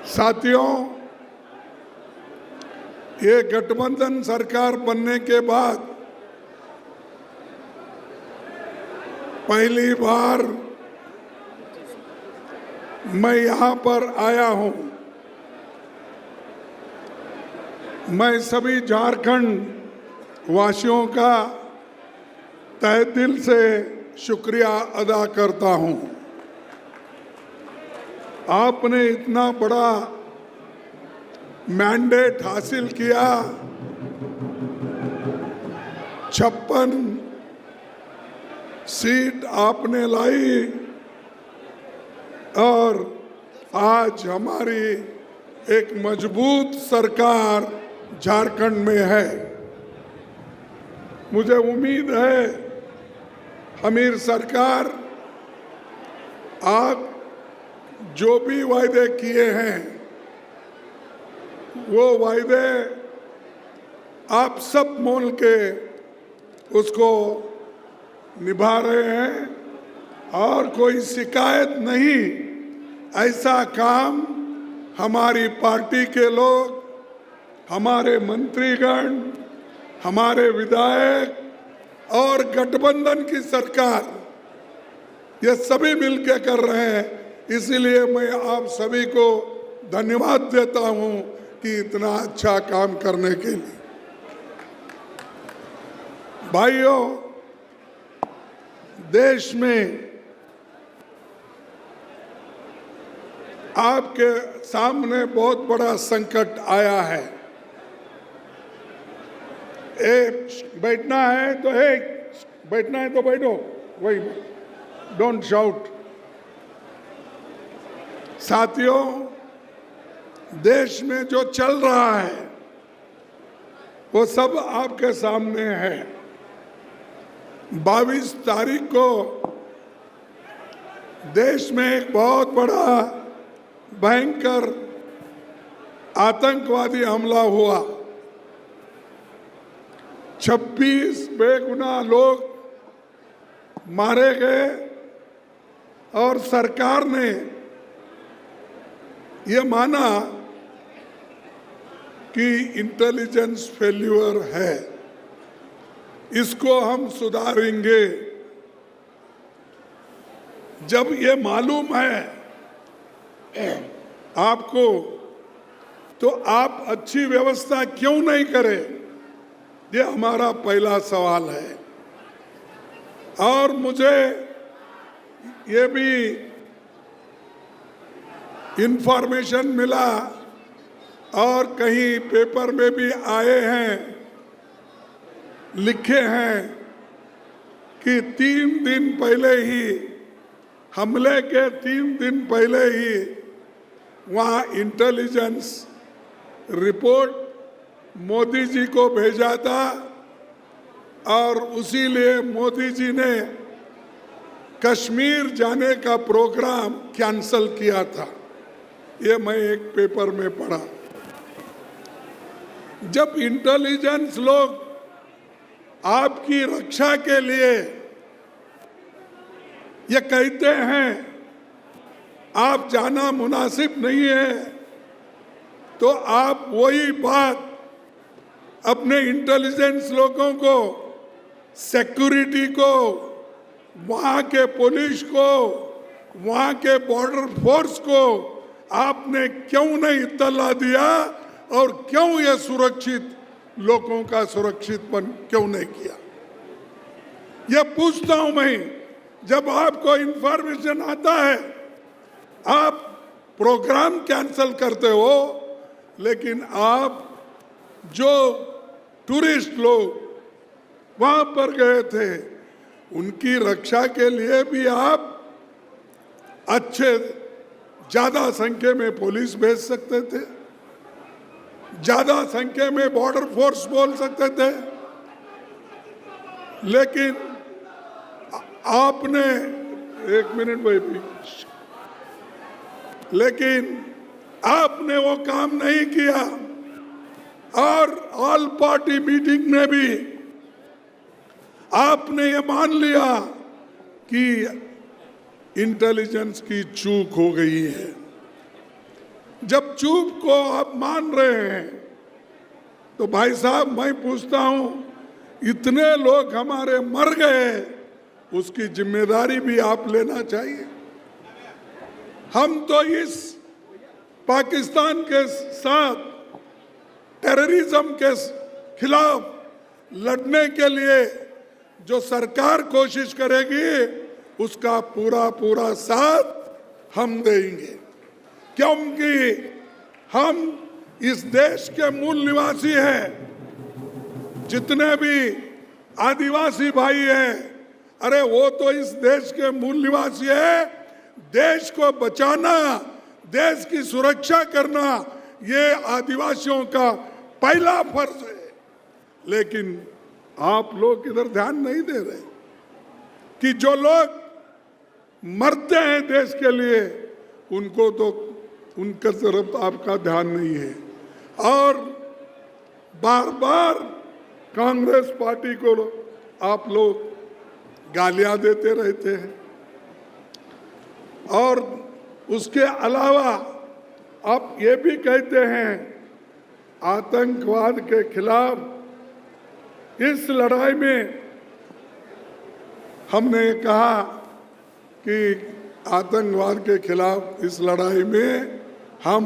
साथियों, ये गठबंधन सरकार बनने के बाद पहली बार मैं यहाँ पर आया हूँ। मैं सभी झारखंड वासियों का तहे दिल से शुक्रिया अदा करता हूँ। आपने इतना बड़ा मैंडेट हासिल किया, 56 सीट आपने लाई और आज हमारी एक मजबूत सरकार झारखंड में है। मुझे उम्मीद है हमारी सरकार आप जो भी वायदे किए हैं वो वायदे आप सब मोल के उसको निभा रहे हैं और कोई शिकायत नहीं। ऐसा काम हमारी पार्टी के लोग, हमारे मंत्रीगण, हमारे विधायक और गठबंधन की सरकार ये सभी मिलकर कर रहे हैं। इसीलिए मैं आप सभी को धन्यवाद देता हूं कि इतना अच्छा काम करने के लिए। भाइयों, देश में आपके सामने बहुत बड़ा संकट आया है। बैठना है तो बैठना है तो बैठो, वही डोंट शाउट। साथियों, देश में जो चल रहा है वो सब आपके सामने है। 22 तारीख को देश में एक बहुत बड़ा भयंकर आतंकवादी हमला हुआ। 26 बेगुनाह लोग मारे गए और सरकार ने ये माना कि इंटेलिजेंस फेल्यूर है, इसको हम सुधारेंगे। जब ये मालूम है आपको तो आप अच्छी व्यवस्था क्यों नहीं करें? ये हमारा पहला सवाल है। और मुझे ये भी इंफॉर्मेशन मिला और कहीं पेपर में भी आए हैं, लिखे हैं कि 3 दिन पहले ही, हमले के 3 दिन पहले ही वहाँ इंटेलिजेंस रिपोर्ट मोदी जी को भेजा था और उसीलिए मोदी जी ने कश्मीर जाने का प्रोग्राम कैंसल किया था। ये मैं एक पेपर में पढ़ा। जब इंटेलिजेंस लोग आपकी रक्षा के लिए ये कहते हैं आप जाना मुनासिब नहीं है, तो आप वही बात अपने इंटेलिजेंस लोगों को, सिक्योरिटी को, वहाँ के पुलिस को, वहाँ के बॉर्डर फोर्स को आपने क्यों नहीं इत्तला दिया और क्यों ये सुरक्षित लोगों का सुरक्षितपन क्यों नहीं किया? ये पूछता हूं मैं। जब आपको इंफॉर्मेशन आता है आप प्रोग्राम कैंसल करते हो, लेकिन आप जो टूरिस्ट लोग वहां पर गए थे उनकी रक्षा के लिए भी आप अच्छे ज्यादा संख्या में पुलिस भेज सकते थे, ज्यादा संख्या में बॉर्डर फोर्स बोल सकते थे, लेकिन आपने एक मिनट भाई, लेकिन आपने वो काम नहीं किया। और ऑल पार्टी मीटिंग में भी आपने ये मान लिया कि इंटेलिजेंस की चूक हो गई है। जब चूक को आप मान रहे हैं तो भाई साहब मैं पूछता हूं, इतने लोग हमारे मर गए, उसकी जिम्मेदारी भी आप लेना चाहिए। हम तो इस पाकिस्तान के साथ टेररिज्म के खिलाफ लड़ने के लिए जो सरकार कोशिश करेगी उसका पूरा पूरा साथ हम देंगे, क्योंकि हम इस देश के मूल निवासी हैं। जितने भी आदिवासी भाई हैं, अरे वो तो इस देश के मूल निवासी है। देश को बचाना, देश की सुरक्षा करना, ये आदिवासियों का पहला फर्ज है। लेकिन आप लोग इधर ध्यान नहीं दे रहे कि जो लोग मरते हैं देश के लिए, उनको तो उनका तरफ आपका ध्यान नहीं है। और बार बार कांग्रेस पार्टी को आप लोग गालियां देते रहते हैं। और उसके अलावा आप ये भी कहते हैं आतंकवाद के खिलाफ इस लड़ाई में हमने कहा कि आतंकवाद के खिलाफ इस लड़ाई में हम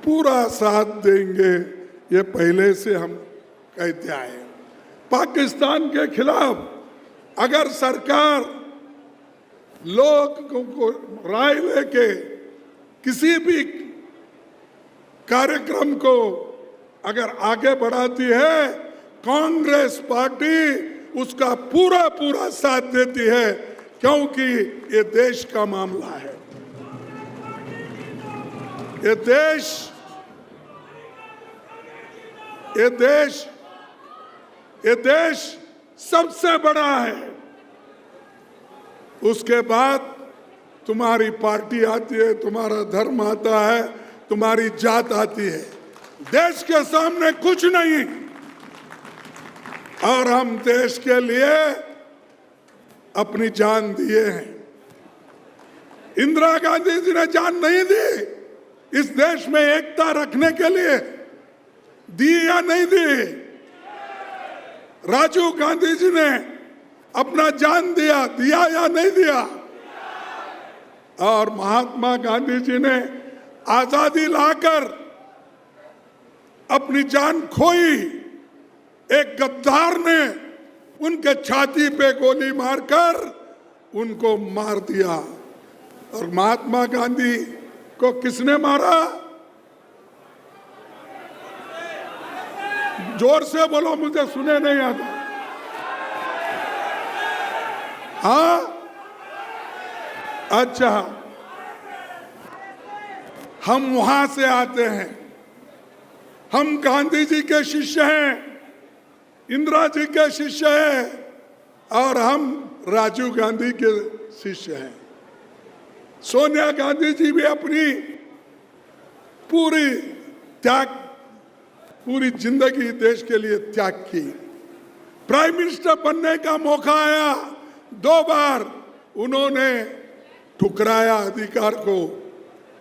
पूरा साथ देंगे, ये पहले से हम कहते आए हैं। पाकिस्तान के खिलाफ अगर सरकार लोगों को राय लेके किसी भी कार्यक्रम को अगर आगे बढ़ाती है, कांग्रेस पार्टी उसका पूरा पूरा साथ देती है, क्योंकि ये देश का मामला है। ये देश सबसे बड़ा है। उसके बाद तुम्हारी पार्टी आती है, तुम्हारा धर्म आता है, तुम्हारी जात आती है। देश के सामने कुछ नहीं। और हम देश के लिए अपनी जान दिए हैं। इंदिरा गांधी जी ने जान नहीं दी इस देश में एकता रखने के लिए? दी या नहीं दी? राजीव गांधी जी ने अपना जान दिया या नहीं दिया? और महात्मा गांधी जी ने आजादी लाकर अपनी जान खोई। एक गद्दार ने उनके छाती पे गोली मारकर उनको मार दिया। और महात्मा गांधी को किसने मारा? जोर से बोलो, मुझे सुने नहीं आता। हाँ, अच्छा, हम वहां से आते हैं। हम गांधी जी के शिष्य हैं, इंदिरा जी के शिष्य हैं, और हम राजीव गांधी के शिष्य हैं। सोनिया गांधी जी भी अपनी पूरी जिंदगी देश के लिए त्याग की। प्राइम मिनिस्टर बनने का मौका आया, 2 बार उन्होंने ठुकराया अधिकार को।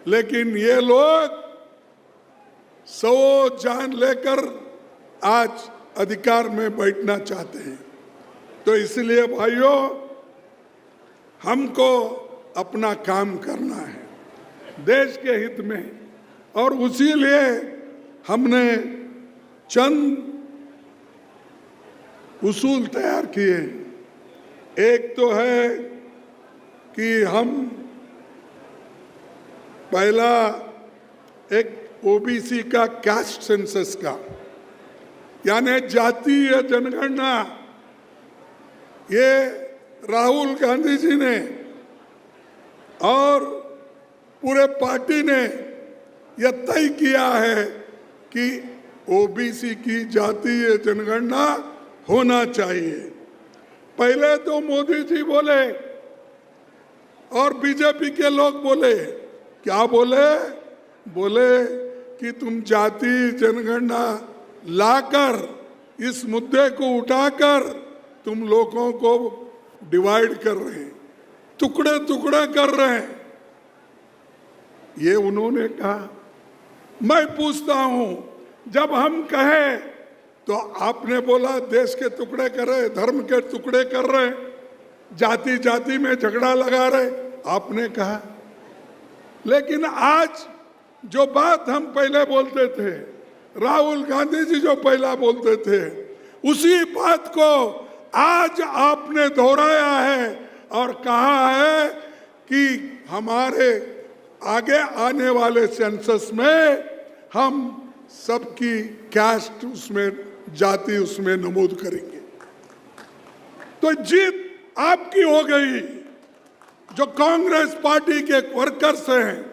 लेकिन ये लोग 100 जान लेकर आज अधिकार में बैठना चाहते हैं। तो इसलिए भाइयों, हमको अपना काम करना है देश के हित में। और उसी लिए हमने चंद उसूल तैयार किए। एक तो है कि हम पहला एक ओबीसी का कास्ट सेंसस का, यानी जातीय जनगणना, ये राहुल गांधी जी ने और पूरे पार्टी ने यह तय किया है कि ओबीसी की जातीय जनगणना होना चाहिए। पहले तो मोदी जी बोले और बीजेपी के लोग बोले, क्या बोले? बोले कि तुम जातीय जनगणना लाकर इस मुद्दे को उठाकर तुम लोगों को डिवाइड कर रहे हैं, टुकड़े टुकड़े कर रहे हैं। ये उन्होंने कहा। मैं पूछता हूं, जब हम कहे तो आपने बोला देश के टुकड़े कर रहे, धर्म के टुकड़े कर रहे, जाति जाति में झगड़ा लगा रहे, आपने कहा। लेकिन आज जो बात हम पहले बोलते थे, राहुल गांधी जी जो पहला बोलते थे, उसी बात को आज आपने दोहराया है और कहा है कि हमारे आगे आने वाले सेंसस में हम सबकी कास्ट उसमें, जाति उसमें नमूद करेंगे। तो जीत आपकी हो गई। जो कांग्रेस पार्टी के वर्कर्स हैं,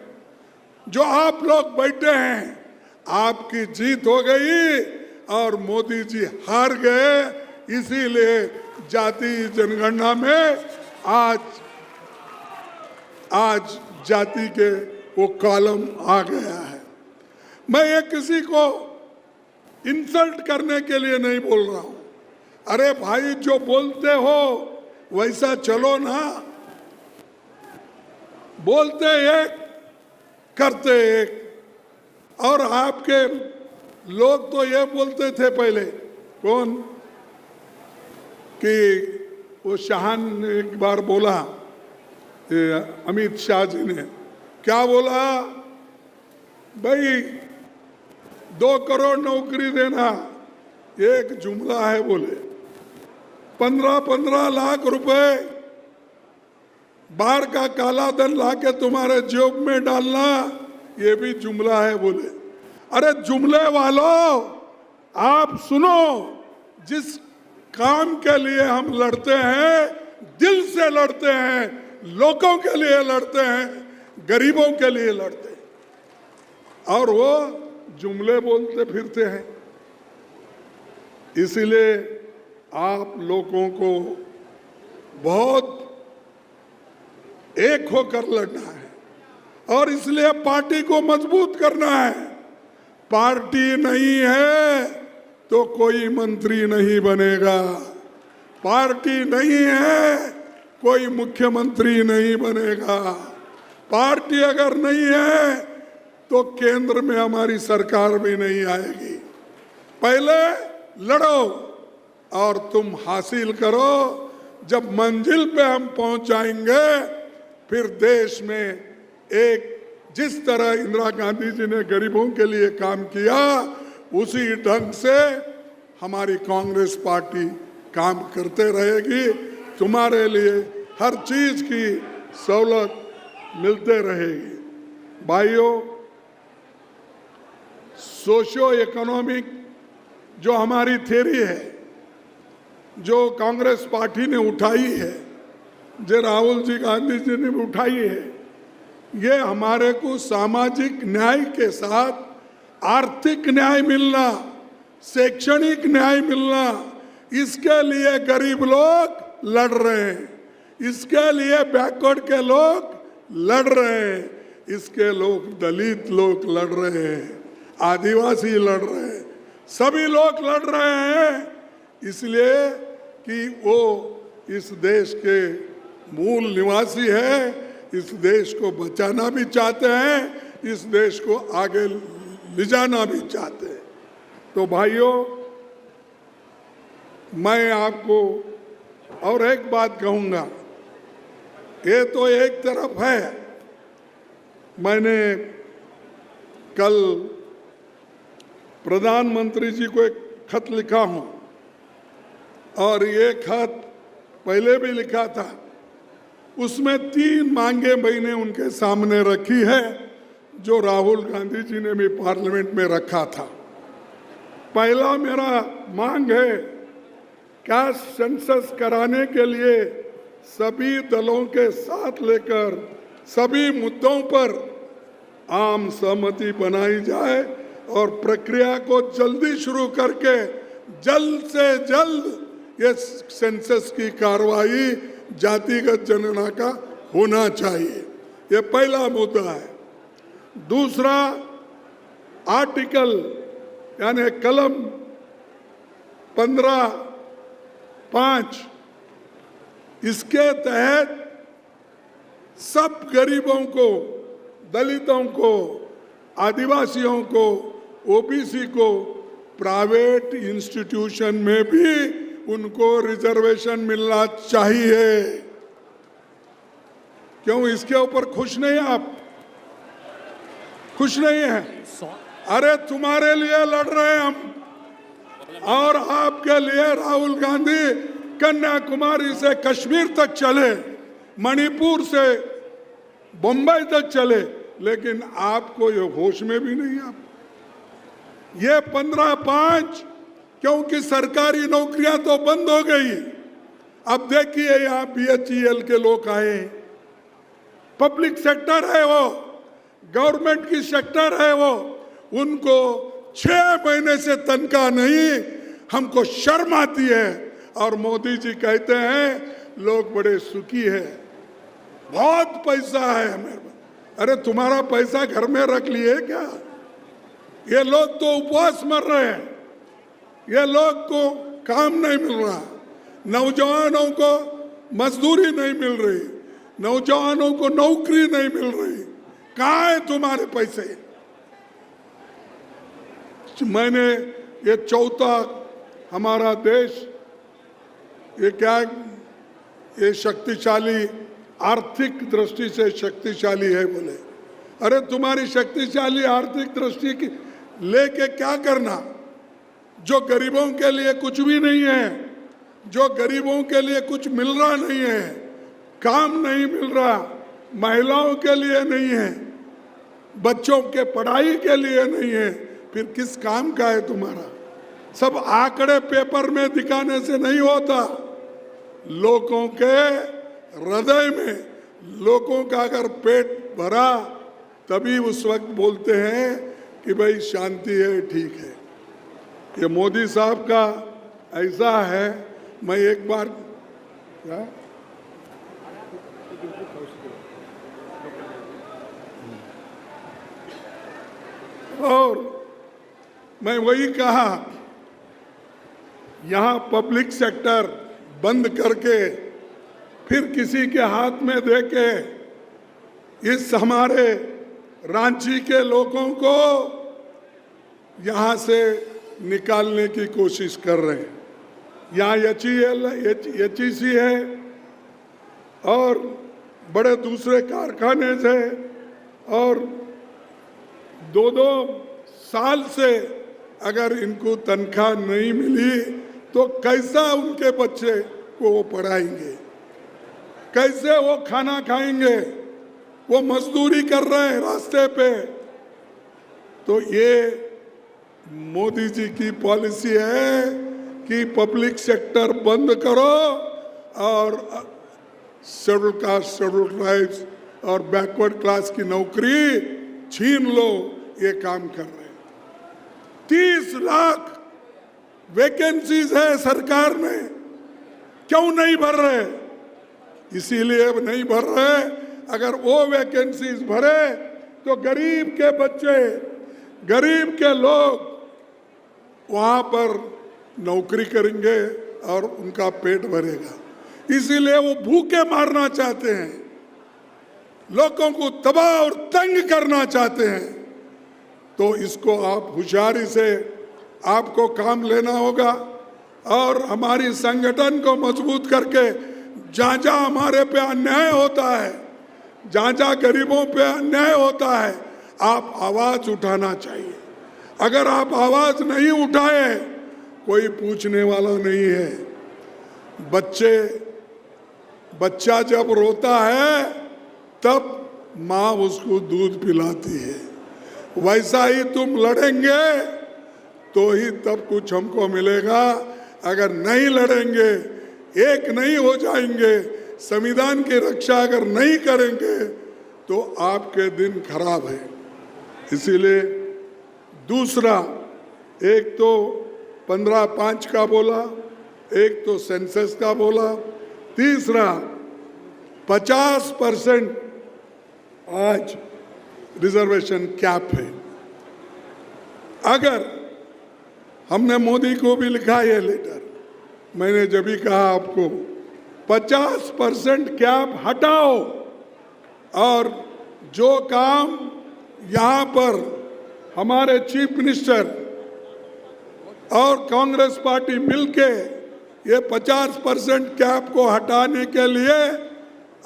जो आप लोग बैठे हैं, आपकी जीत हो गई और मोदी जी हार गए। इसीलिए जाति जनगणना में आज जाति के वो कॉलम आ गया है। मैं ये किसी को इंसल्ट करने के लिए नहीं बोल रहा हूं। अरे भाई, जो बोलते हो वैसा चलो ना। बोलते एक, करते एक। और आपके लोग तो ये बोलते थे पहले, कौन, कि वो शाह ने एक बार बोला, अमित शाह जी ने क्या बोला, भाई 2 करोड़ नौकरी देना एक जुमला है। बोले 15-15 लाख रुपए बाहर का काला धन लाके तुम्हारे जेब में डालना, ये भी जुमला है। बोले अरे जुमले वालों, आप सुनो, जिस काम के लिए हम लड़ते हैं, दिल से लड़ते हैं, लोगों के लिए लड़ते हैं, गरीबों के लिए लड़ते हैं, और वो जुमले बोलते फिरते हैं। इसलिए आप लोगों को बहुत एक होकर लड़ना है और इसलिए पार्टी को मजबूत करना है। पार्टी नहीं है तो कोई मंत्री नहीं बनेगा, पार्टी नहीं है कोई मुख्यमंत्री नहीं बनेगा, पार्टी अगर नहीं है तो केंद्र में हमारी सरकार भी नहीं आएगी। पहले लड़ो और तुम हासिल करो। जब मंजिल पे हम पहुंच जाएंगे, फिर देश में एक, जिस तरह इंदिरा गांधी जी ने गरीबों के लिए काम किया, उसी ढंग से हमारी कांग्रेस पार्टी काम करते रहेगी। तुम्हारे लिए हर चीज की सहूलत मिलते रहेगी। भाइयों, सोशियो इकोनॉमिक जो हमारी थ्योरी है, जो कांग्रेस पार्टी ने उठाई है, जो राहुल जी गांधी जी ने भी उठाई है, ये हमारे को सामाजिक न्याय के साथ आर्थिक न्याय मिलना, शैक्षणिक न्याय मिलना, इसके लिए गरीब लोग लड़ रहे हैं, इसके लिए बैकवर्ड के लोग लड़ रहे हैं, इसके लोग दलित लोग लड़ रहे हैं, आदिवासी लड़ रहे हैं, सभी लोग लड़ रहे हैं। इसलिए कि वो इस देश के मूल निवासी है, इस देश को बचाना भी चाहते हैं, इस देश को आगे ले जाना भी चाहते हैं। तो भाइयों, मैं आपको और एक बात कहूंगा। ये तो एक तरफ है, मैंने कल प्रधानमंत्री जी को एक खत लिखा हूं और ये खत पहले भी लिखा था। उसमें 3 मांगे मैंने उनके सामने रखी है, जो राहुल गांधी जी ने भी पार्लियामेंट में रखा था। पहला मेरा मांग है, कास्ट सेंसस कराने के लिए सभी दलों के साथ लेकर सभी मुद्दों पर आम सहमति बनाई जाए और प्रक्रिया को जल्दी शुरू करके जल्द से जल्द ये सेंसस की कार्रवाई जातिगत जनगणना का होना चाहिए। ये पहला मुद्दा है। दूसरा, आर्टिकल यानी कलम 15(5), इसके तहत सब गरीबों को, दलितों को, आदिवासियों को, ओबीसी को प्राइवेट इंस्टीट्यूशन में भी उनको रिजर्वेशन मिलना चाहिए। क्यों इसके ऊपर खुश नहीं आप? खुश नहीं है? अरे तुम्हारे लिए लड़ रहे हैं हम, और आपके लिए राहुल गांधी कन्याकुमारी से कश्मीर तक चले, मणिपुर से बम्बई तक चले, लेकिन आपको ये होश में भी नहीं। आप ये 15/5 क्योंकि सरकारी नौकरियां तो बंद हो गई। अब देखिए यहाँ BHEL के लोग आए, पब्लिक सेक्टर है वो, गवर्नमेंट की सेक्टर है वो, उनको 6 महीने से तनख्वाह नहीं, हमको शर्म आती है। और मोदी जी कहते हैं लोग बड़े सुखी है, बहुत पैसा है हमें। अरे तुम्हारा पैसा घर में रख लिए क्या? ये लोग तो उपवास मर रहे हैं, ये लोग को काम नहीं मिल रहा, नौजवानों को मजदूरी नहीं मिल रही, नौजवानों को नौकरी नहीं मिल रही। कहाँ है तुम्हारे पैसे? मैंने ये चौथा हमारा देश ये क्या, ये शक्तिशाली, आर्थिक दृष्टि से शक्तिशाली है बोले। अरे तुम्हारी शक्तिशाली आर्थिक दृष्टि की लेके क्या करना? जो गरीबों के लिए कुछ भी नहीं है, जो गरीबों के लिए कुछ मिल रहा नहीं है, काम नहीं मिल रहा, महिलाओं के लिए नहीं है, बच्चों के पढ़ाई के लिए नहीं है, फिर किस काम का है तुम्हारा? सब आंकड़े पेपर में दिखाने से नहीं होता। लोगों के हृदय में, लोगों का अगर पेट भरा तभी उस वक्त बोलते हैं कि भाई शांति है, ठीक है। ये मोदी साहब का ऐसा है। मैं एक बार क्या? और मैं वही कहा, यहाँ पब्लिक सेक्टर बंद करके फिर किसी के हाथ में देके इस हमारे रांची के लोगों को यहाँ से निकालने की कोशिश कर रहे हैं। यहाँ HEC है और बड़े दूसरे कारखाने से, और 2-2 साल से अगर इनको तनख्वाह नहीं मिली तो कैसा उनके बच्चे को वो पढ़ाएंगे, कैसे वो खाना खाएंगे? वो मजदूरी कर रहे हैं रास्ते पे। तो ये मोदी जी की पॉलिसी है कि पब्लिक सेक्टर बंद करो और शेड्यूल कास्ट, शेड्यूल ट्राइब्स और बैकवर्ड क्लास की नौकरी छीन लो। ये काम कर रहे हैं। 30 लाख वैकेंसीज है सरकार में, क्यों नहीं भर रहे? इसीलिए नहीं भर रहे। अगर वो वैकेंसीज भरे तो गरीब के बच्चे, गरीब के लोग वहां पर नौकरी करेंगे और उनका पेट भरेगा। इसीलिए वो भूखे मारना चाहते हैं, लोगों को तबाह और तंग करना चाहते हैं। तो इसको आप होशियारी से आपको काम लेना होगा और हमारी संगठन को मजबूत करके जहाँ जहाँ हमारे पे अन्याय होता है, जहाँ जहाँ गरीबों पे अन्याय होता है, आप आवाज उठाना चाहिए। अगर आप आवाज नहीं उठाए कोई पूछने वाला नहीं है। बच्चा जब रोता है तब माँ उसको दूध पिलाती है। वैसा ही तुम लड़ेंगे तो ही तब कुछ हमको मिलेगा। अगर नहीं लड़ेंगे, एक नहीं हो जाएंगे, संविधान की रक्षा अगर नहीं करेंगे तो आपके दिन खराब है। इसीलिए दूसरा, एक तो 15/5 का बोला, एक तो सेंसस का बोला, तीसरा 50% आज रिजर्वेशन कैप है। अगर हमने मोदी को भी लिखा ये लेटर, मैंने जब भी कहा आपको 50% कैप हटाओ और जो काम यहाँ पर हमारे चीफ मिनिस्टर और कांग्रेस पार्टी मिलके ये 50% कैप को हटाने के लिए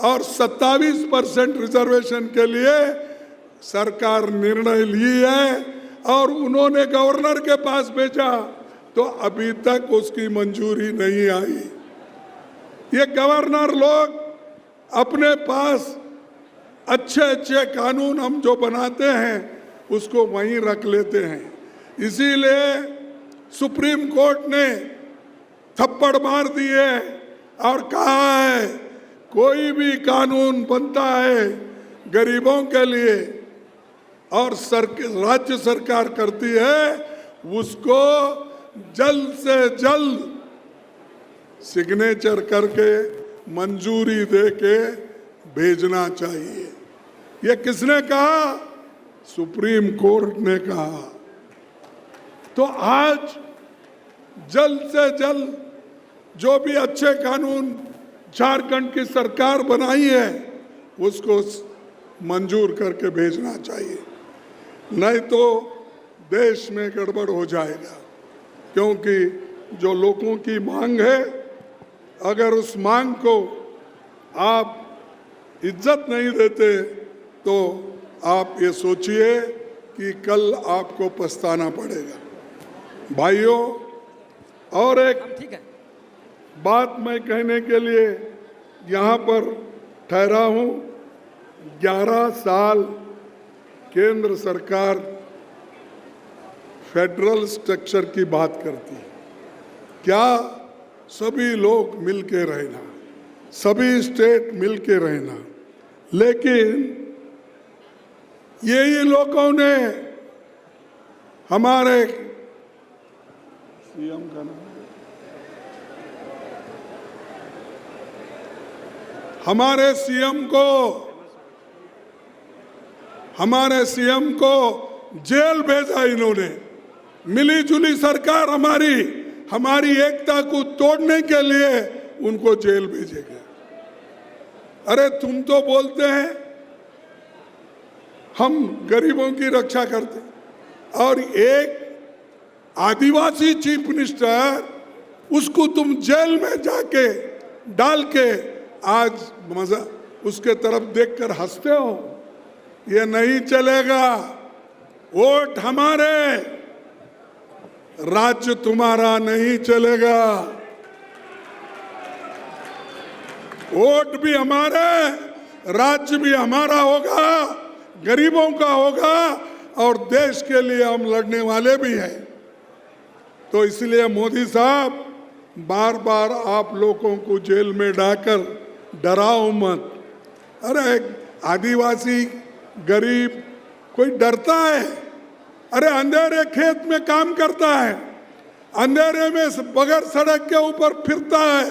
और 27% रिजर्वेशन के लिए सरकार निर्णय ली है और उन्होंने गवर्नर के पास भेजा तो अभी तक उसकी मंजूरी नहीं आई। ये गवर्नर लोग अपने पास अच्छे अच्छे कानून हम जो बनाते हैं उसको वहीं रख लेते हैं। इसीलिए सुप्रीम कोर्ट ने थप्पड़ मार दिए और कहा है कोई भी कानून बनता है गरीबों के लिए और राज्य सरकार करती है उसको जल्द से जल्द सिग्नेचर करके मंजूरी दे के भेजना चाहिए। ये किसने कहा? सुप्रीम कोर्ट ने कहा। तो आज जल्द से जल्द जो भी अच्छे कानून झारखंड की सरकार बनाई है उसको मंजूर करके भेजना चाहिए, नहीं तो देश में गड़बड़ हो जाएगा। क्योंकि जो लोगों की मांग है, अगर उस मांग को आप इज्जत नहीं देते तो आप ये सोचिए कि कल आपको पछताना पड़ेगा। भाइयों, और एक बात मैं कहने के लिए यहाँ पर ठहरा हूँ। 11 साल केंद्र सरकार फेडरल स्ट्रक्चर की बात करती है। क्या सभी लोग मिल के रहना, सभी स्टेट मिल के रहना, लेकिन यही लोगों ने हमारे सीएम का नाम, हमारे सीएम को जेल भेजा इन्होंने। मिली जुली सरकार हमारी एकता को तोड़ने के लिए उनको जेल भेजेगा। अरे तुम तो बोलते हैं हम गरीबों की रक्षा करते, और एक आदिवासी चीफ मिनिस्टर उसको तुम जेल में जाके डाल के आज मजा उसके तरफ देखकर हंसते हो। ये नहीं चलेगा। वोट हमारे, राज्य तुम्हारा नहीं चलेगा। वोट भी हमारे, राज्य भी हमारा होगा, गरीबों का होगा और देश के लिए हम लड़ने वाले भी हैं। तो इसलिए मोदी साहब, बार बार आप लोगों को जेल में डालकर डराओ मत। अरे आदिवासी गरीब कोई डरता है? अरे अंधेरे खेत में काम करता है, अंधेरे में बगैर सड़क के ऊपर फिरता है,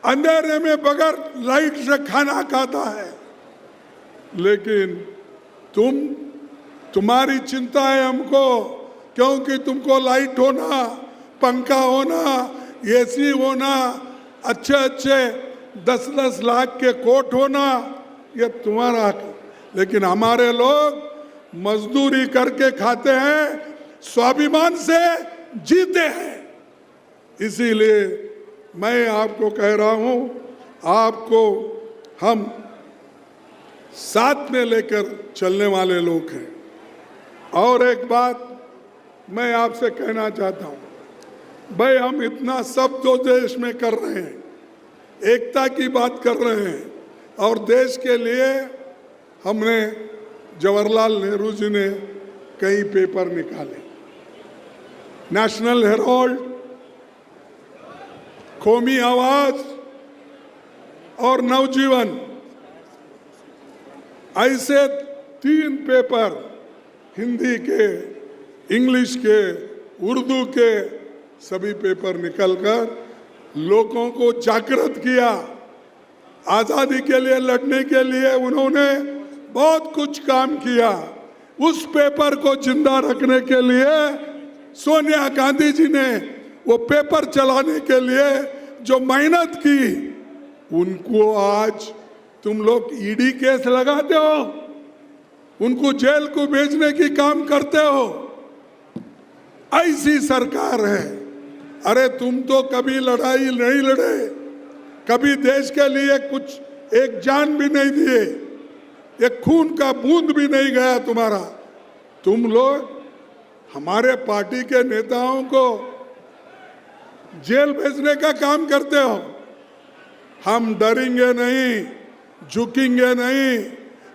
अंधेरे में बगैर लाइट से खाना खाता है। लेकिन तुम्हारी चिंता है हमको, क्योंकि तुमको लाइट होना, पंखा होना, एसी होना, अच्छे 10-10 लाख के कोट होना, ये तुम्हारा। लेकिन हमारे लोग मजदूरी करके खाते हैं, स्वाभिमान से जीते हैं। इसीलिए मैं आपको कह रहा हूं, आपको हम साथ में लेकर चलने वाले लोग हैं। और एक बात मैं आपसे कहना चाहता हूं, भाई हम इतना सब जो देश में कर रहे हैं, एकता की बात कर रहे हैं, और देश के लिए हमने जवाहरलाल नेहरू जी ने कई पेपर निकाले, नेशनल हेराल्ड, कौमी आवाज और नवजीवन, ऐसे 3 पेपर हिंदी के, इंग्लिश के, उर्दू के सभी पेपर निकलकर लोगों को जागृत किया। आजादी के लिए लड़ने के लिए उन्होंने बहुत कुछ काम किया। उस पेपर को जिंदा रखने के लिए सोनिया गांधी जी ने वो पेपर चलाने के लिए जो मेहनत की, उनको आज तुम लोग ईडी केस लगाते हो। उनको जेल को भेजने की काम करते हो। ऐसी सरकार है। अरे तुम तो कभी लड़ाई नहीं लड़े, कभी देश के लिए कुछ एक जान भी नहीं दिए, एक खून का बूंद भी नहीं गया तुम्हारा। तुम लोग हमारे पार्टी के नेताओं को जेल भेजने का काम करते हो। हम डरेंगे नहीं, झुकेंगे नहीं,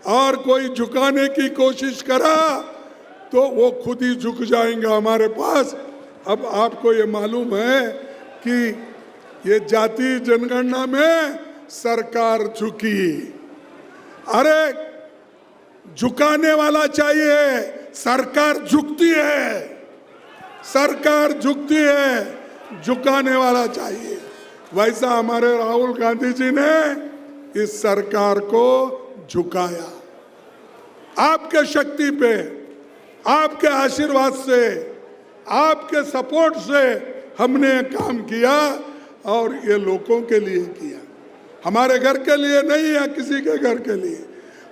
और कोई झुकाने की कोशिश करा तो वो खुद ही झुक जाएंगे हमारे पास। अब आपको ये मालूम है कि ये जाति जनगणना में सरकार झुकी। अरे झुकाने वाला चाहिए, सरकार झुकती है, सरकार झुकती है, झुकाने वाला चाहिए। वैसा हमारे राहुल गांधी जी ने इस सरकार को झुकाया। आपके शक्ति पे, आपके आशीर्वाद से, आपके सपोर्ट से हमने काम किया, और ये लोगों के लिए किया, हमारे घर के लिए नहीं या किसी के घर के लिए।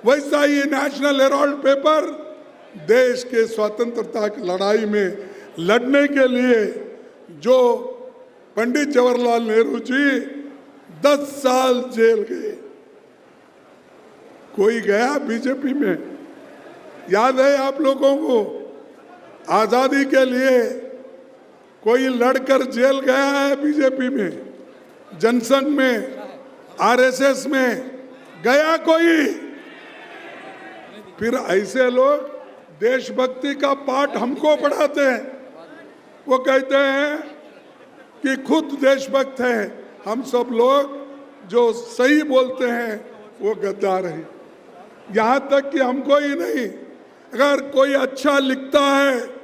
वैसा ही नेशनल हेराल्ड पेपर देश के स्वतंत्रता की लड़ाई में लड़ने के लिए जो पंडित जवाहरलाल नेहरू जी 10 साल जेल गए। कोई गया बीजेपी में? याद है आप लोगों को? आजादी के लिए कोई लड़कर जेल गया है बीजेपी में, जनसंघ में, आरएसएस में गया कोई? फिर ऐसे लोग देशभक्ति का पाठ हमको पढ़ाते हैं। वो कहते हैं कि खुद देशभक्त है, हम सब लोग जो सही बोलते हैं वो गद्दार हैं। यहाँ तक कि हमको ही नहीं, अगर कोई अच्छा लिखता है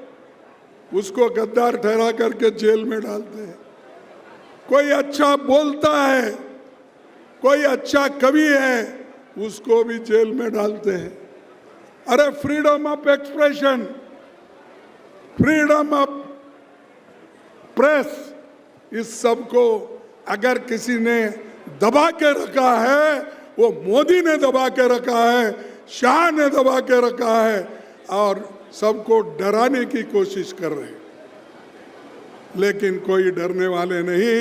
उसको गद्दार ठहरा करके जेल में डालते हैं। कोई अच्छा बोलता है, कोई अच्छा कवि है, उसको भी जेल में डालते हैं। अरे freedom of expression, freedom of press, इस सब को अगर किसी ने दबा के रखा है, वो मोदी ने दबा के रखा है, शाह ने दबा के रखा है, और सबको डराने की कोशिश कर रहे हैं। लेकिन कोई डरने वाले नहीं,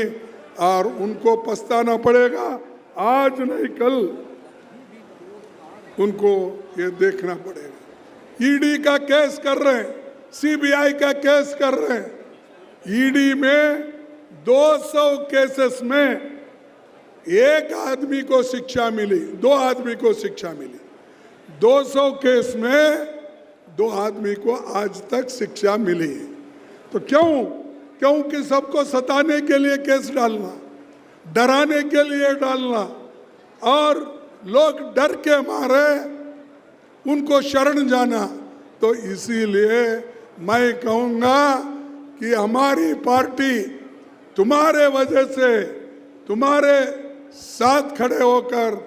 और उनको पछताना पड़ेगा, आज नहीं कल उनको ये देखना पड़ेगा। ईडी का केस कर रहे हैं, सीबीआई का केस कर रहे हैं। ईडी में 200 केसेस में एक आदमी को शिक्षा मिली, 2 आदमी को शिक्षा मिली। 200 केस में 2 आदमी को आज तक शिक्षा मिली है। तो क्योंकि सबको सताने के लिए केस डालना, डराने के लिए डालना, और लोग डर के मारे उनको शरण जाना। तो इसीलिए मैं कहूँगा कि हमारी पार्टी तुम्हारे वजह से, तुम्हारे साथ खड़े होकर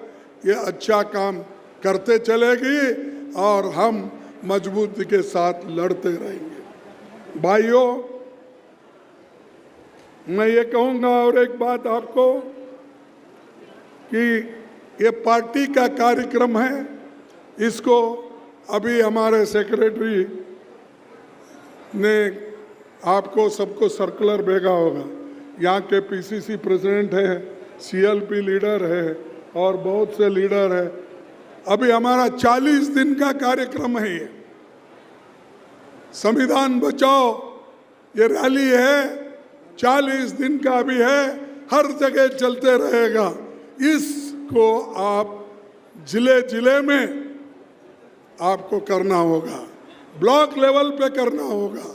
ये अच्छा काम करते चलेगी, और हम मजबूती के साथ लड़ते रहेंगे। भाइयों, मैं ये कहूँगा और एक बात आपको कि ये पार्टी का कार्यक्रम है, इसको अभी हमारे सेक्रेटरी ने आपको सबको सर्कुलर भेजा होगा। यहाँ के पीसीसी प्रेसिडेंट है, सीएलपी लीडर है, और बहुत से लीडर है। अभी हमारा 40 दिन का कार्यक्रम है। ये संविधान बचाओ ये रैली है, 40 दिन का भी है, हर जगह चलते रहेगा। इसको आप जिले जिले में आपको करना होगा, ब्लॉक लेवल पे करना होगा,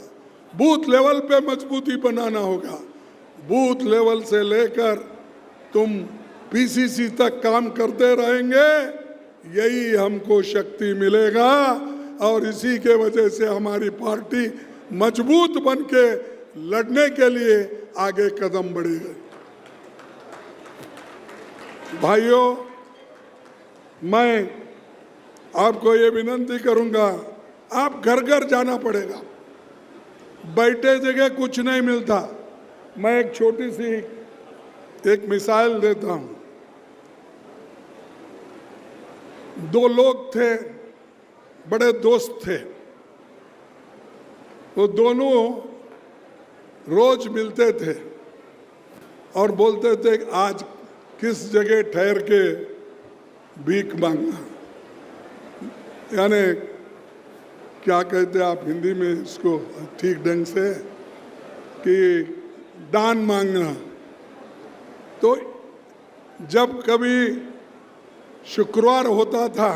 बूथ लेवल पे मजबूती बनाना होगा। बूथ लेवल से लेकर तुम पीसीसी तक काम करते रहेंगे, यही हमको शक्ति मिलेगा, और इसी के वजह से हमारी पार्टी मजबूत बन के लड़ने के लिए आगे कदम बढ़ेगी। भाइयों, मैं आपको ये विनती करूंगा, आप घर घर जाना पड़ेगा, बैठे जगह कुछ नहीं मिलता। मैं एक छोटी सी एक मिसाल देता हूं। 2 लोग थे, बड़े दोस्त थे। वो दोनों रोज मिलते थे और बोलते थे कि आज किस जगह ठहर के भीख मांगना, यानी क्या कहते हैं आप हिंदी में इसको ठीक ढंग से, कि दान मांगना। तो जब कभी शुक्रवार होता था,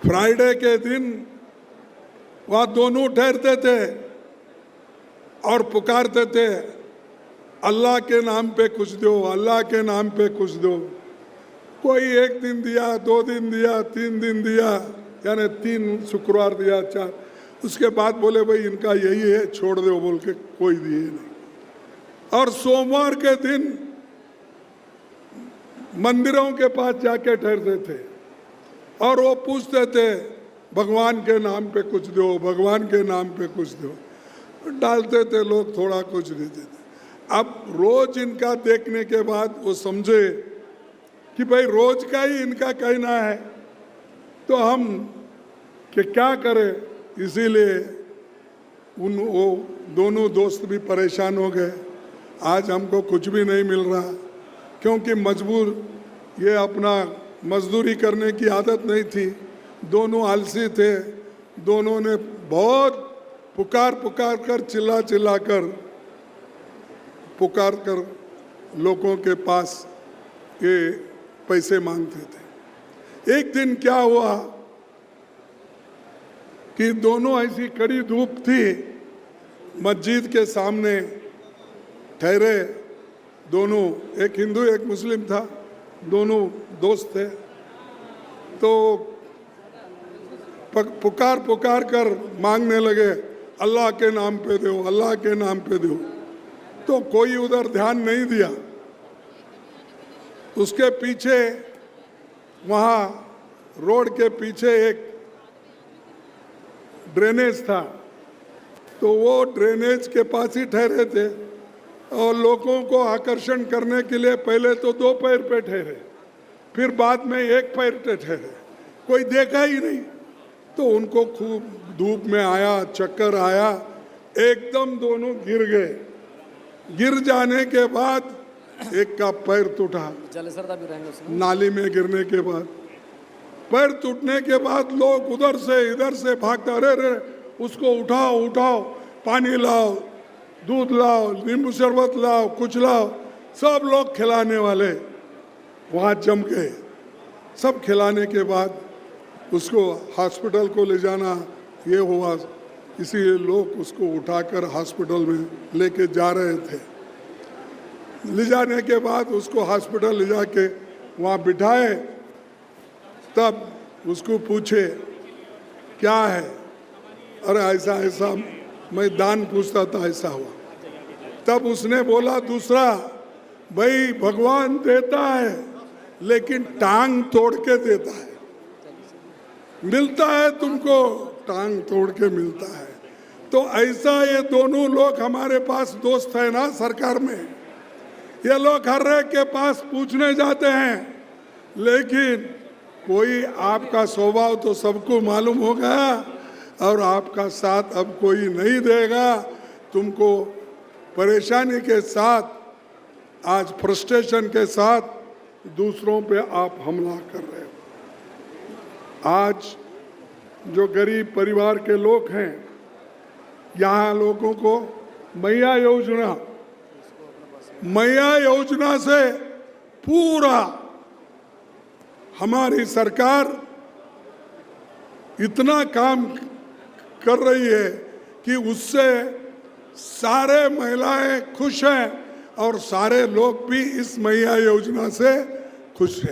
फ्राइडे के दिन वह दोनों ठहरते थे और पुकारते थे, अल्लाह के नाम पे कुछ दो, अल्लाह के नाम पे कुछ दो। कोई 1 दिन दिया, 2 दिन दिया, 3 दिन दिया, यानी 3 शुक्रवार दिया, 4। उसके बाद बोले भाई इनका यही है, छोड़ दो, बोल के कोई दिए नहीं। और सोमवार के दिन मंदिरों के पास जाके ठहरते थे और वो पूछते थे भगवान के नाम पे कुछ दो, भगवान के नाम पे कुछ दो। डालते थे लोग, थोड़ा कुछ देते थे। अब रोज इनका देखने के बाद वो समझे कि भाई रोज का ही इनका कहना है, तो हम कि क्या करें। इसीलिए वो दोनों दोस्त भी परेशान हो गए। आज हमको कुछ भी नहीं मिल रहा, क्योंकि मजबूर, ये अपना मजदूरी करने की आदत नहीं थी। दोनों आलसी थे। दोनों ने बहुत पुकार पुकार कर, चिल्ला चिल्ला कर, पुकार कर लोगों के पास ये पैसे मांगते थे। एक दिन क्या हुआ कि दोनों ऐसी कड़ी धूप थी, मस्जिद के सामने ठहरे दोनों, एक हिंदू एक मुस्लिम था, दोनों दोस्त थे। तो पुकार पुकार कर मांगने लगे, अल्लाह के नाम पे दो, अल्लाह के नाम पे दो। तो कोई उधर ध्यान नहीं दिया। उसके पीछे, वहाँ रोड के पीछे एक ड्रेनेज था, तो वो ड्रेनेज के पास ही ठहरे थे और लोगों को आकर्षण करने के लिए पहले तो 2 पैर पे ठहरे, फिर बाद में 1 पैर पे ठहरे। कोई देखा ही नहीं। तो उनको खूब धूप में आया, चक्कर आया, एकदम दोनों गिर गए। गिर जाने के बाद एक का पैर टूटा, नाली में गिरने के बाद। पैर टूटने के बाद लोग उधर से इधर से भागते, अरे रे उसको उठाओ उठाओ, पानी लाओ, दूध लाओ, नींबू शरबत लाओ, कुछ लाओ। सब लोग खिलाने वाले वहाँ जम गए। सब खिलाने के बाद उसको हॉस्पिटल को ले जाना ये हुआ, इसीलिए लोग उसको उठाकर हॉस्पिटल में लेके जा रहे थे। ले जाने के बाद उसको हॉस्पिटल ले जाके वहाँ बिठाए, तब उसको पूछे क्या है, अरे ऐसा ऐसा मैं दान पूछता था, ऐसा हुआ। तब उसने बोला दूसरा, भाई भगवान देता है लेकिन टांग तोड़ के देता है, मिलता है तुमको टांग तोड़ के मिलता है। तो ऐसा ये दोनों लोग हमारे पास दोस्त है ना सरकार में। ये लोग हर एक के पास पूछने जाते हैं, लेकिन कोई आपका स्वभाव तो सबको मालूम हो गया और आपका साथ अब कोई नहीं देगा। तुमको परेशानी के साथ, आज फ्रस्ट्रेशन के साथ दूसरों पे आप हमला कर रहे हो। आज जो गरीब परिवार के लोग हैं, यहाँ लोगों को मैया योजना से पूरा हमारी सरकार इतना काम कर रही है कि उससे सारे महिलाएं खुश हैं और सारे लोग भी इस मैया योजना से खुश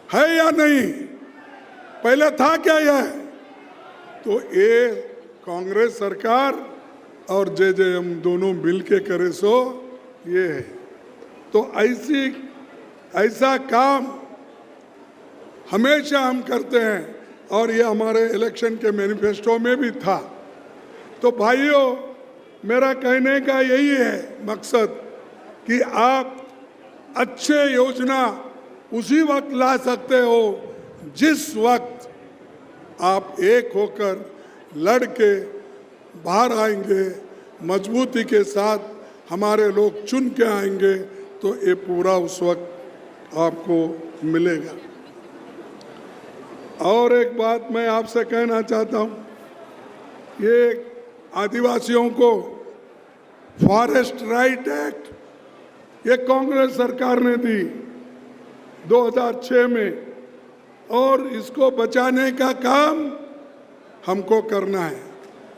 है या नहीं? पहले था क्या यह? तो ये कांग्रेस सरकार और जेजेएम दोनों मिल के करे सो ये है। तो ऐसा काम हमेशा हम करते हैं और ये हमारे इलेक्शन के मैनिफेस्टो में भी था। तो भाइयों, मेरा कहने का यही है मकसद कि आप अच्छे योजना उसी वक्त ला सकते हो जिस वक्त आप एक होकर लड़ के बाहर आएंगे, मजबूती के साथ हमारे लोग चुन के आएंगे, तो ये पूरा उस वक्त आपको मिलेगा। और एक बात मैं आपसे कहना चाहता हूँ, ये आदिवासियों को फॉरेस्ट राइट एक्ट ये कांग्रेस सरकार ने दी 2006 में, और इसको बचाने का काम हमको करना है।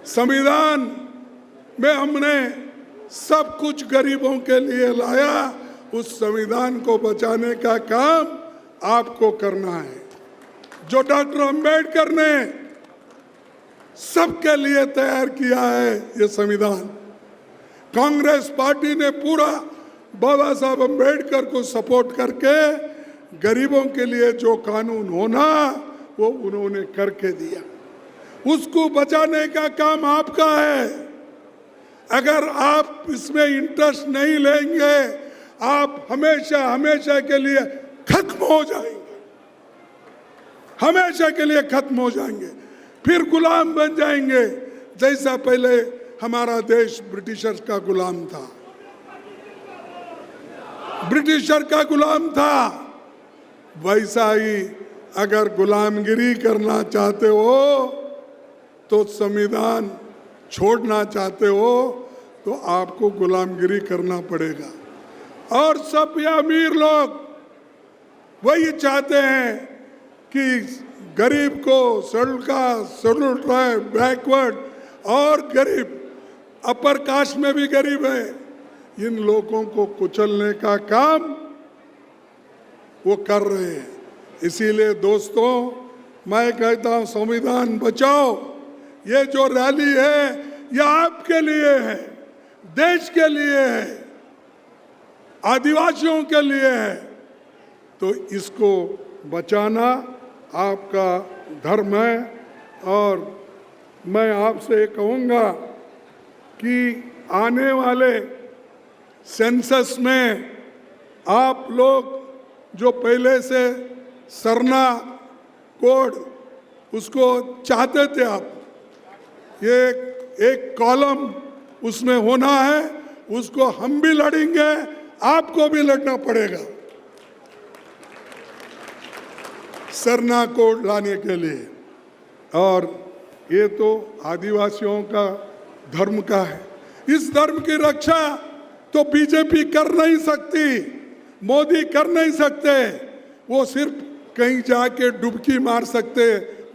संविधान में हमने सब कुछ गरीबों के लिए लाया, उस संविधान को बचाने का काम आपको करना है। जो डॉक्टर अंबेडकर ने सबके लिए तैयार किया है ये संविधान, कांग्रेस पार्टी ने पूरा बाबा साहब अंबेडकर को सपोर्ट करके गरीबों के लिए जो कानून होना वो उन्होंने करके दिया। उसको बचाने का काम आपका है। अगर आप इसमें इंटरेस्ट नहीं लेंगे, आप हमेशा हमेशा के लिए खत्म हो जाएंगे, हमेशा के लिए खत्म हो जाएंगे, फिर गुलाम बन जाएंगे, जैसा पहले हमारा देश ब्रिटिशर्स का गुलाम था। ब्रिटिशर का गुलाम था, वैसा ही अगर गुलामगिरी करना चाहते हो तो संविधान छोड़ना चाहते हो तो आपको गुलामगिरी करना पड़ेगा। और सब ये अमीर लोग वही चाहते हैं कि गरीब को, schedule caste, schedule tribe, backward और गरीब, अपर कास्ट में भी गरीब है, इन लोगों को कुचलने का काम वो कर रहे हैं। इसीलिए दोस्तों, मैं कहता हूं संविधान बचाओ। ये जो रैली है ये आपके लिए है, देश के लिए है, आदिवासियों के लिए है, तो इसको बचाना आपका धर्म है। और मैं आपसे कहूँगा कि आने वाले सेंसस में आप लोग जो पहले से सरना कोड उसको चाहते थे, आप ये एक कॉलम उसमें होना है, उसको हम भी लड़ेंगे, आपको भी लड़ना पड़ेगा सरना कोड लाने के लिए। और ये तो आदिवासियों का धर्म का है। इस धर्म की रक्षा तो बीजेपी कर नहीं सकती, मोदी कर नहीं सकते, वो सिर्फ कहीं जाके डुबकी मार सकते,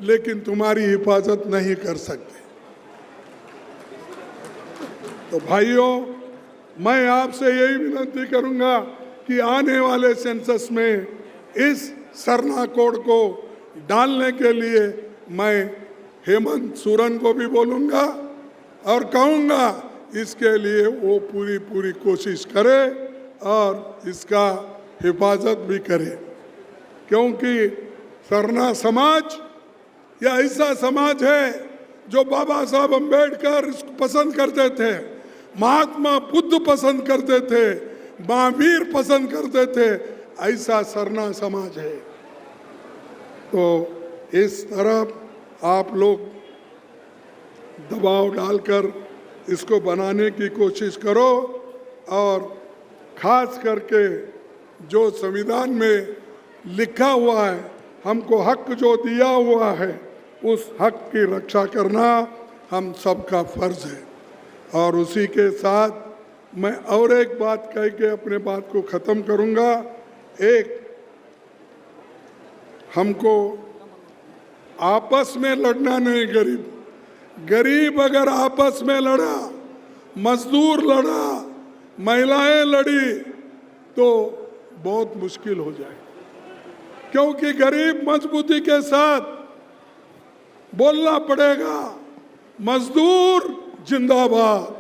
लेकिन तुम्हारी हिफाजत नहीं कर सकते। तो भाइयों, मैं आपसे यही विनती करूंगा कि आने वाले सेंसस में इस सरना कोड को डालने के लिए मैं हेमंत सोरेन को भी बोलूंगा और कहूंगा इसके लिए वो पूरी कोशिश करे और इसका हिफाजत भी करे, क्योंकि सरना समाज या ऐसा समाज है जो बाबा साहब अंबेडकर इसको पसंद करते थे, महात्मा बुद्ध पसंद करते थे, महावीर पसंद करते थे, ऐसा सरना समाज है। तो इस तरफ आप लोग दबाव डालकर इसको बनाने की कोशिश करो, और खास करके जो संविधान में लिखा हुआ है, हमको हक जो दिया हुआ है, उस हक की रक्षा करना हम सबका फर्ज है। और उसी के साथ मैं और एक बात कह के अपने बात को ख़त्म करूंगा। एक, हमको आपस में लड़ना नहीं, गरीब अगर आपस में लड़ा, मजदूर लड़ा, महिलाएं लड़ी, तो बहुत मुश्किल हो जाए, क्योंकि गरीब मजबूती के साथ बोलना पड़ेगा, मजदूर जिंदाबाद।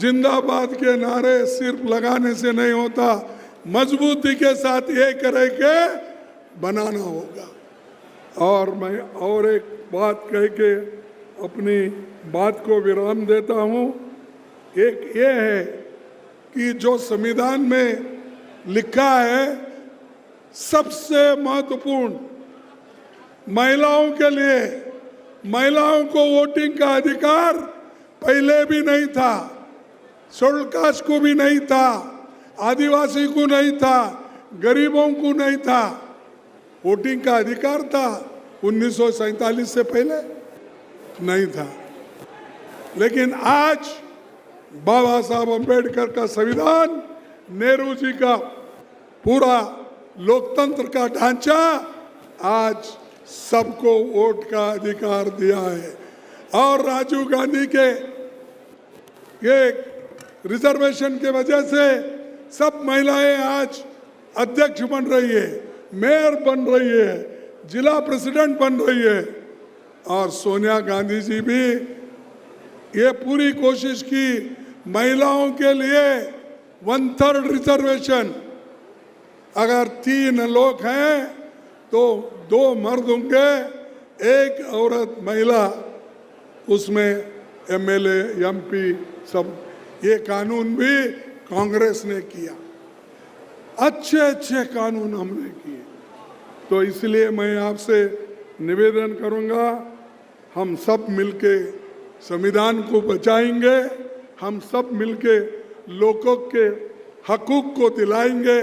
जिंदाबाद के नारे सिर्फ लगाने से नहीं होता, मजबूती के साथ ये करके बनाना होगा। और मैं और एक बात कह के अपनी बात को विराम देता हूँ। एक ये है कि जो संविधान में लिखा है, सबसे महत्वपूर्ण महिलाओं के लिए, महिलाओं को वोटिंग का अधिकार पहले भी नहीं था, शेड्यूल कास्ट को भी नहीं था, आदिवासी को नहीं था, गरीबों को नहीं था। वोटिंग का अधिकार था 1947 से पहले नहीं था। लेकिन आज बाबा साहब अम्बेडकर का संविधान, नेहरू जी का पूरा लोकतंत्र का ढांचा आज सबको वोट का अधिकार दिया है। और राजीव गांधी के ये रिजर्वेशन के वजह से सब महिलाएं आज अध्यक्ष बन रही है, मेयर बन रही है, जिला प्रेसिडेंट बन रही है। और सोनिया गांधी जी भी ये पूरी कोशिश की महिलाओं के लिए 1/3 रिजर्वेशन, अगर 3 लोग हैं तो 2 मर्द होंगे, 1 औरत महिला उसमें एमएलए एमपी सब। ये कानून भी कांग्रेस ने किया, अच्छे अच्छे कानून हमने किए। तो इसलिए मैं आपसे निवेदन करूंगा, हम सब मिलके संविधान को बचाएंगे, हम सब मिलके लोगों के हकूक को दिलाएंगे,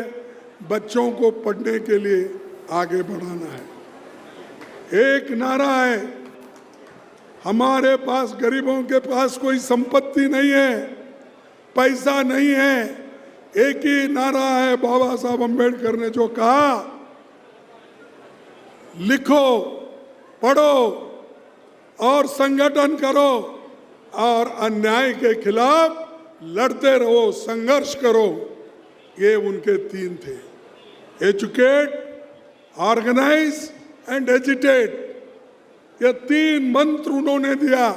बच्चों को पढ़ने के लिए आगे बढ़ाना है। एक नारा है, हमारे पास गरीबों के पास कोई संपत्ति नहीं है, पैसा नहीं है। एक ही नारा है, बाबा साहब अम्बेडकर ने जो कहा, लिखो, पढ़ो और संगठन करो और अन्याय के खिलाफ लड़ते रहो, संघर्ष करो। ये उनके 3 थे, एजुकेट, ऑर्गेनाइज एंड एजिटेट। ये 3 मंत्र उन्होंने दिया।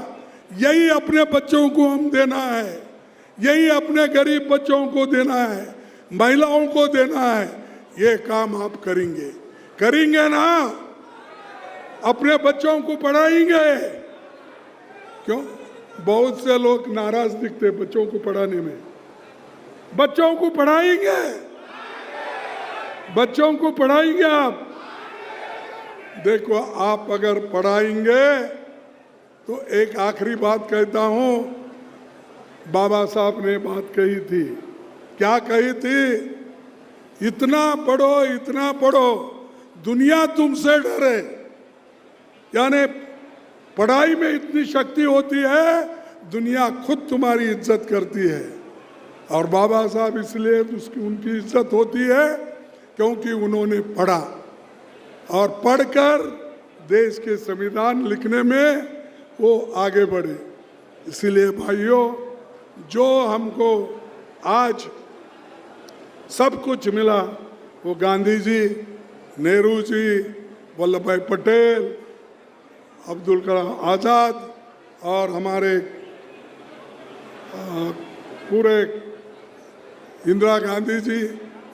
यही अपने बच्चों को हम देना है, यही अपने गरीब बच्चों को देना है, महिलाओं को देना है। ये काम आप करेंगे, करेंगे ना? अपने बच्चों को पढ़ाएंगे? क्यों? बहुत से लोग नाराज दिखते बच्चों को पढ़ाने में। बच्चों को पढ़ाएंगे, बच्चों को पढ़ाएंगे आप। देखो, आप अगर पढ़ाएंगे तो एक आखिरी बात कहता हूं, बाबा साहब ने बात कही थी। क्या कही थी? इतना पढ़ो, इतना पढ़ो, दुनिया तुमसे डरे। यानी पढ़ाई में इतनी शक्ति होती है, दुनिया खुद तुम्हारी इज्जत करती है। और बाबा साहब इसलिए उनकी इज्जत होती है क्योंकि उन्होंने पढ़ा, और पढ़कर देश के संविधान लिखने में वो आगे बढ़े। इसलिए भाइयों, जो हमको आज सब कुछ मिला, वो गांधी जी, नेहरू जी, वल्लभ भाई पटेल, अब्दुल कलाम आज़ाद और हमारे पूरे इंदिरा गांधी जी,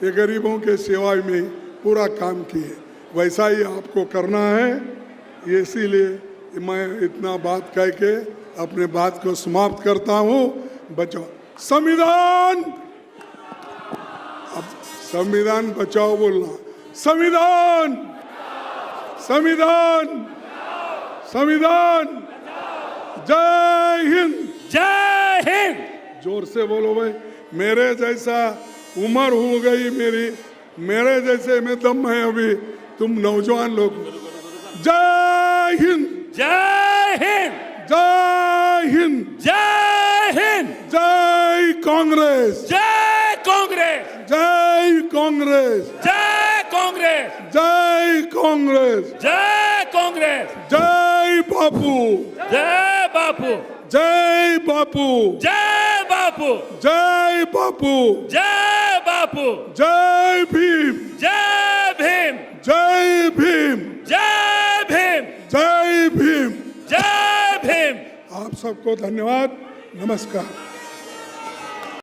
ये गरीबों के सेवा में पूरा काम किए। वैसा ही आपको करना है। इसीलिए मैं इतना बात कह के अपने बात को समाप्त करता हूँ। बचाओ संविधान, अब संविधान बचाओ बोलना, संविधान, संविधान, संविधान। जय हिंद, जय हिंद। जोर से बोलो भाई। मेरे जैसा उम्र हो गई मेरी, मेरे जैसे में दम है अभी, तुम नौजवान लोग। जय हिंद, जय हिंद, जय हिंद, जय हिंद, जय कांग्रेस, जय कांग्रेस, जय कांग्रेस, जय कांग्रेस, जय कांग्रेस, जय कांग्रेस, जय बापू, जय बापू, जय बापू, जय बापू, जय बापू, जय बापू, जय भीम, जय भीम, जय भीम, जय भीम, जय भीम, जय भीम। आप सबको धन्यवाद, नमस्कार।